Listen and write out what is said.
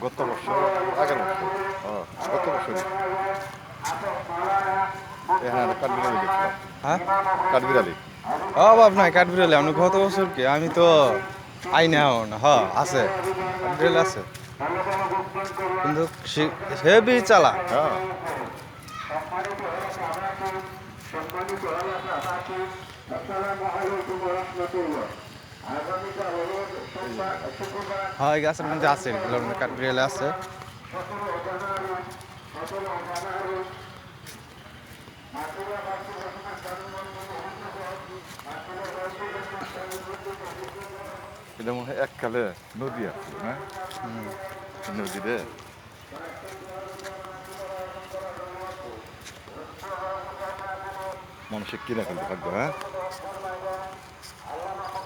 গত বছর আগের বছর গত বছর হ্যাঁ কাঠবিড়ালি দেখলাম। হ্যাঁ কাঠবিড়ালি অভাব নাই কাঠবিড়ালি আমি গত বছর কি আমি তো আই না আছে কাঠবিড়ালি আছে কিন্তু হেভি চালা হ্যাঁ হ্যাঁ এই গাছের মধ্যে আছে এগুলোর মধ্যে কাঠবিড়ালি আছে এটা মনে হয় এককালে নদী আছে হ্যাঁ নদীতে মানুষের কিনা ফেলতে থাকবে হ্যাঁ